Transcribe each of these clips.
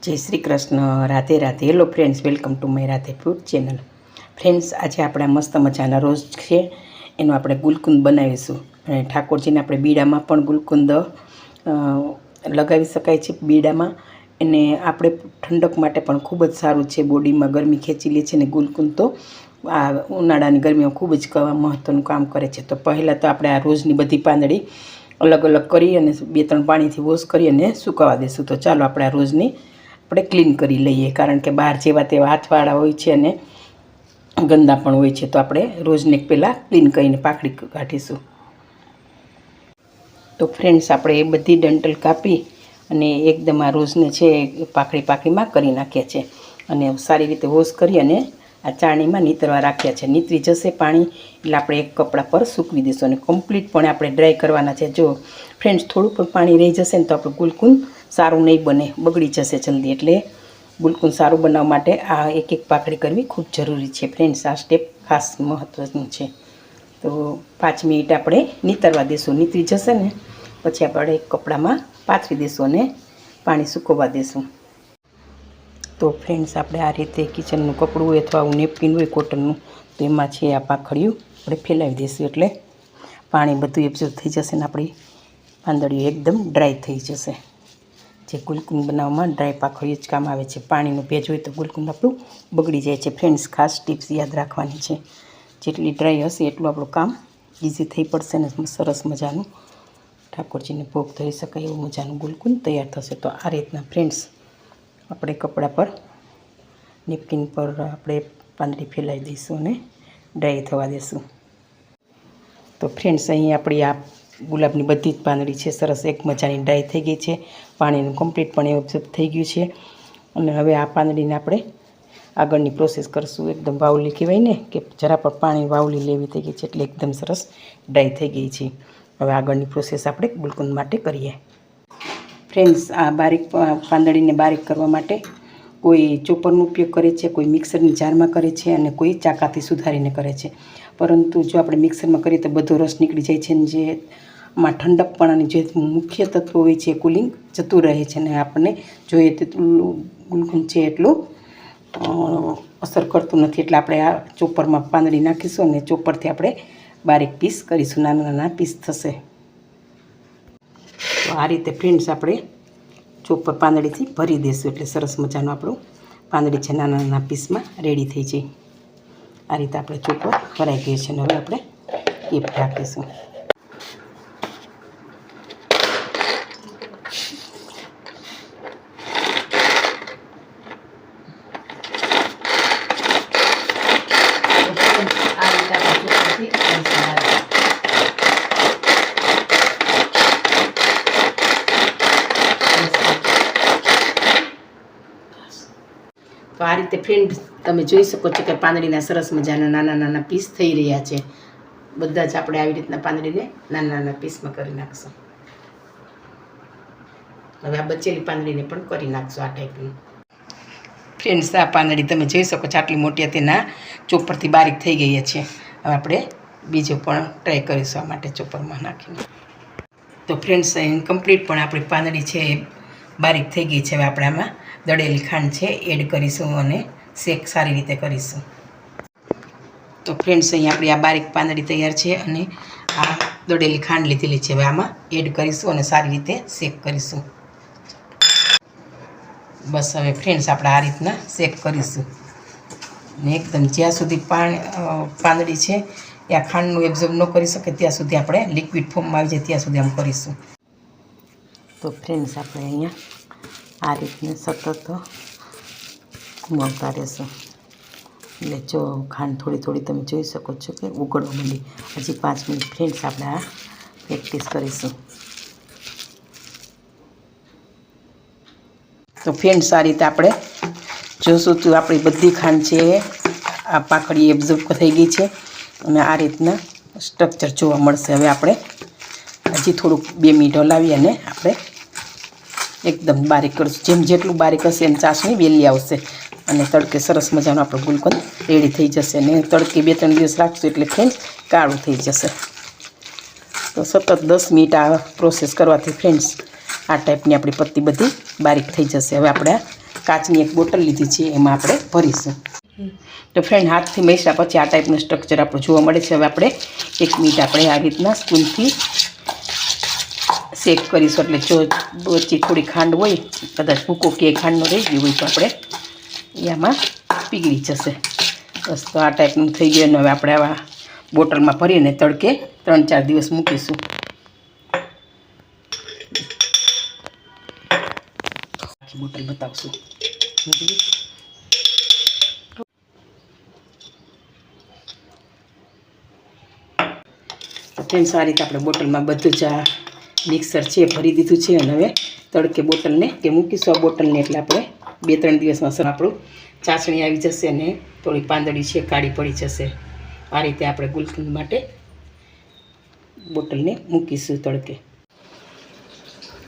जय Shri Krishna. Radhe Radhe. Hello friends, welcome to my Radhe food channel. Friends, आज આપણે મસ્ત મજાના રોજ છે એનો આપણે ગુલકુંદ બનાવીશું અને ઠાકોરજીને આપણે બીડામાં પણ ગુલકુંદ લગાવી શકાય છે બીડામાં, અને આપણે ઠંડક માટે પણ ખૂબ જ સારું છે, બોડીમાં ગરમી ખેંચી લે છે. અને ગુલકુંદ તો આ ઉનાળાની ગરમીમાં ખૂબ જ મહત્ત્વનું કામ કરે છે. તો પહેલાં તો આપણે આ રોજની બધી પાંદડી અલગ અલગ કરી અને 2-3 પાણીથી વોશ કરી અને સુકાવા દઈશું. તો ચાલો આપણે આ રોજની આપણે ક્લીન કરી લઈએ, કારણ કે બહાર જેવા તેવા હાથવાળા હોય છે અને ગંદા પણ હોય છે. તો આપણે રોજને પહેલાં ક્લીન કરીને પાકડી કાઢીશું. તો ફ્રેન્ડ્સ, આપણે એ બધી ડંટલ કાપી અને એકદમ આ રોજને છે પાકડીમાં કરી નાખ્યા છે અને સારી રીતે વોશ કરી અને આ ચાળણીમાં નીતરવા રાખ્યા છે. નીતરી જશે પાણી એટલે આપણે એક કપડા પર સૂકવી દઈશું અને કમ્પ્લીટ પણ આપણે ડ્રાય કરવાના છે. જો ફ્રેન્ડ્સ, થોડું પણ પાણી રહી જશે ને તો આપણું ગુલકુંદ સારું નહીં બને, બગડી જશે જલ્દી. એટલે ગુલકુંદ સારું બનાવવા માટે આ એક પાકડી કરવી ખૂબ જરૂરી છે. ફ્રેન્ડ્સ, આ સ્ટેપ ખાસ મહત્ત્વનું છે. તો 5 મિનિટ આપણે નીતરવા દઈશું. નીતરી જશે ને પછી આપણે એક કપડામાં પાથરી દઈશું અને પાણી સૂકવવા દઈશું. તો ફ્રેન્ડ્સ, આપણે આ રીતે કિચનનું કપડું હોય અથવા નેપકિન હોય કોટનનું, તો એમાં છે આ પાખડિયું આપણે ફેલાવી દઈશું એટલે પાણી બધું એબ્ઝોર્બ થઈ જશે ને આપણી પાંદડીઓ એકદમ ડ્રાય થઈ જશે. જે ગુલકુંદ બનાવવામાં ડ્રાય પાખડિયું જ કામ આવે છે. પાણીનું ભેજ હોય તો ગુલકુંદ આપણું બગડી જાય છે. ફ્રેન્ડ્સ, ખાસ ટિપ્સ યાદ રાખવાની છે. જેટલી ડ્રાય હશે એટલું આપણું કામ ઇઝી થઈ પડશે ને સરસ મજાનું ઠાકોરજીને ભોગ ધરી શકાય એવું મજાનું ગુલકુંદ તૈયાર થશે. તો આ રીતના ફ્રેન્ડ્સ આપણે કપડા પર નેપકિન પર આપણે પાંદડી ફેલાવી દઈશું અને ડ્રાય થવા દઈશું. તો ફ્રેન્ડ્સ, અહીં આપણી આ ગુલાબની બધી જ પાંદડી છે સરસ એક મજાની ડ્રાય થઈ ગઈ છે. પાણીનું કમ્પ્લીટ પણ એબ્ઝોર્બ થઈ ગયું છે. અને હવે આ પાંદડીને આપણે આગળની પ્રોસેસ કરશું. એકદમ વાવલી કહેવાય ને કે જરા પર પાણી વાવલી લેવી થઈ ગઈ છે એટલે એકદમ સરસ ડ્રાય થઈ ગઈ છે. હવે આગળની પ્રોસેસ આપણે ગુલકુંદ માટે કરીએ. ફ્રેન્ડ્સ, આ બારીક પાંદડીને બારીક કરવા માટે કોઈ ચોપરનો ઉપયોગ કરે છે, કોઈ મિક્સરની જારમાં કરે છે અને કોઈ ચાકાથી સુધારીને કરે છે. પરંતુ જો આપણે મિક્સરમાં કરીએ તો બધો રસ નીકળી જાય છે ને જે માં ઠંડકપણાની જે મુખ્ય તત્વો હોય છે કુલિંગ જતું રહે છે અને આપણને જોઈએ તેટલું ગુલકુંદ છે એટલું અસર કરતું નથી. એટલે આપણે આ ચોપરમાં પાંદડી નાખીશું અને ચોપરથી આપણે બારીક પીસ કરીશું, નાના નાના પીસ થશે. તો આ રીતે ફ્રેન્ડ્સ આપણે ચોપર પાંદડીથી ભરી દઈશું એટલે સરસ મજાનું આપણું પાંદડી છે નાના નાના પીસમાં રેડી થઈ જાય. આ રીતે આપણે ચોપર ભરાઈ ગઈ છે અને હવે આપણે કેપ ઢાંકીશું. તો આ રીતે ફ્રેન્ડ તમે જોઈ શકો છો કે પાંદડીના સરસ મજાના નાના નાના પીસ થઈ રહ્યા છે. બધા જ આપણે આવી રીતના પાંદડીને નાના નાના પીસમાં કરી નાખશું. હવે આ બચેલી પાંદડીને પણ કરી નાખશું આ ટાઈપની. ફ્રેન્ડ્સ, આ પાંદડી તમે જોઈ શકો છો આટલી મોટી તેના ચોપરથી બારીક થઈ ગઈ છે. હવે આપણે બીજો પણ ટ્રાય કરીશું આ માટે ચોપરમાં નાખીને. તો ફ્રેન્ડ્સ, અહીં કમ્પ્લીટ પણ આપણી પાંદડી છે બારીક થઈ ગઈ છે. હવે આપણે આમાં દળેલી ખાંડ છે એડ કરીશું અને શેક સારી રીતે કરીશું. તો ફ્રેન્ડ્સ, અહીં આપણી આ બારીક પાંદડી તૈયાર છે અને આ દળેલી ખાંડ લીધેલી છે. હવે આમાં એડ કરીશું અને સારી રીતે શેક કરીશું. બસ હવે ફ્રેન્ડ્સ આપણે આ રીતના શેક કરીશું અને એકદમ જ્યાં સુધી પાંદડી છે એ આ ખાંડનું એબ્ઝોર્બ ન કરી શકે ત્યાં સુધી આપણે લિક્વિડ ફોર્મમાં આવી જાય ત્યાં સુધી આમ કરીશું. તો ફ્રેન્ડ્સ, આપણે અહીંયા આ રીતને સતત ઘુમાવતા રહેશું એટલે જો ખાંડ થોડી થોડી તમે જોઈ શકો છો કે ઉકળવા માંડી. હજી 5 મિનિટ ફ્રેન્ડ્સ આપણે આ પ્રેક્ટિસ કરીશું. તો ફ્રેન્ડ્સ, આ રીતે આપણે જોશું તો આપણી બધી ખાંડ છે આ પાખડી એબ્ઝોર્બ થઈ ગઈ છે અને આ રીતના સ્ટ્રક્ચર જોવા મળશે. હવે આપણે હજી થોડુંક 2 મિનિટ હલાવી અને આપણે એકદમ બારીક કરીશું. જેટલું બારીક હશે એમ ચાસણી વહેલી આવશે અને તડકે સરસ મજાનું આપણું ગુલકુંદ રેડી થઈ જશે. અને તડકે 2-3 દિવસ રાખશું એટલે ફ્રેન્ડ્સ કાળું થઈ જશે. તો સતત 10 મિનિટ આ પ્રોસેસ કરવાથી ફ્રેન્ડ્સ આ ટાઈપની આપણી પત્તી બધી બારીક થઈ જશે. હવે આપણે કાચની એક બોટલ લીધી છે, એમાં આપણે ભરીશું. તો ફ્રેન્ડ, હાથથી મેસા પછી આ ટાઈપનું સ્ટ્રક્ચર આપણું જોવા મળે છે. હવે આપણે 1 મિનિટ આપણે આ રીતના સ્પૂનથી શેક કરીશું. એટલે જો વચ્ચે થોડી ખાંડ હોય, કદાચ ભૂકો કે ખાંડનો રહી ગયું હોય તો આપણે એમાં પીગળી જશે. બસ, તો આ ટાઈપનું થઈ ગયું. અને હવે આપણે આવા બોટલમાં ભરીને તડકે 3-4 દિવસ મૂકીશું. આખી બોટલ બતાવશું. ફ્રેન્ડ્સ, આ રીતે આપણે બોટલમાં બધું જ આ મિક્સર છે ભરી દીધું છે. અને હવે તડકે બોટલને કે મૂકીશું આ બોટલને. એટલે આપણે 2-3 દિવસમાં સર આપણું ચાસણી આવી જશે અને થોડી પાંદડી છે કાળી પડી જશે. આ રીતે આપણે ગુલકંદ માટે બોટલને મૂકીશું તડકે.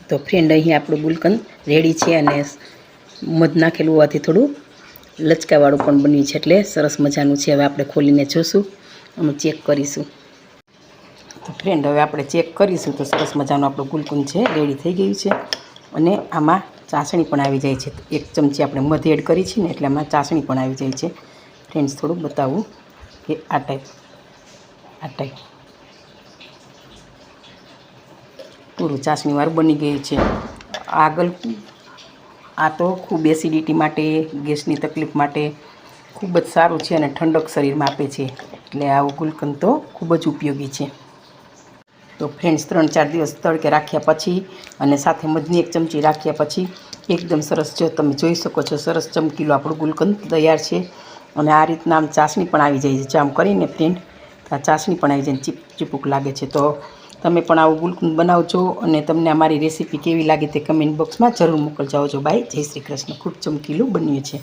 તો ફ્રેન્ડ, અહીં આપણું ગુલકંદ રેડી છે અને મધ નાખેલું હોવાથી થોડું લચકાવાળું પણ બન્યું છે. એટલે સરસ મજાનું છે. હવે આપણે ખોલીને જોઈશું અને ચેક કરીશું. તો ફ્રેન્ડ, હવે આપણે ચેક કરીશું તો સરસ મજાનું આપણું ગુલકંદ છે રેડી થઈ ગયું છે. અને આમાં ચાસણી પણ આવી જાય છે. 1 ચમચી આપણે મધ એડ કરી છે ને, એટલે આમાં ચાસણી પણ આવી જાય છે. ફ્રેન્ડ્સ, થોડું બતાવું કે આ ટાઈપ પૂરું ચાસણીવાળું બની ગયું છે. આગળ આ તો ખૂબ એસિડિટી માટે, ગેસની તકલીફ માટે ખૂબ જ સારું છે અને ઠંડક શરીરમાં આપે છે. એટલે આવું ગુલકંદ તો ખૂબ જ ઉપયોગી છે. તો ફ્રેન્ડ્સ, 3-4 દિવસ તડકે રાખ્યા પછી અને સાથે મધની 1 ચમચી રાખ્યા પછી એકદમ સરસ, જો તમે જોઈ શકો છો, સરસ ચમકીલું આપણું ગુલકંદ તૈયાર છે. અને આ રીતના આમ ચાસણી પણ આવી જાય છે. જો આમ કરીને ફ્રેન્ડ, આ ચાસણી પણ આવી જાય, ચીપચીપુક લાગે છે. તો તમે પણ આવું ગુલકંદ બનાવજો અને તમને અમારી રેસીપી કેવી લાગે તે કમેન્ટ બોક્સમાં જરૂર મોકલજો. આવજો. બાય. જય શ્રી કૃષ્ણ. ખૂબ ચમકીલું બન્યું છે.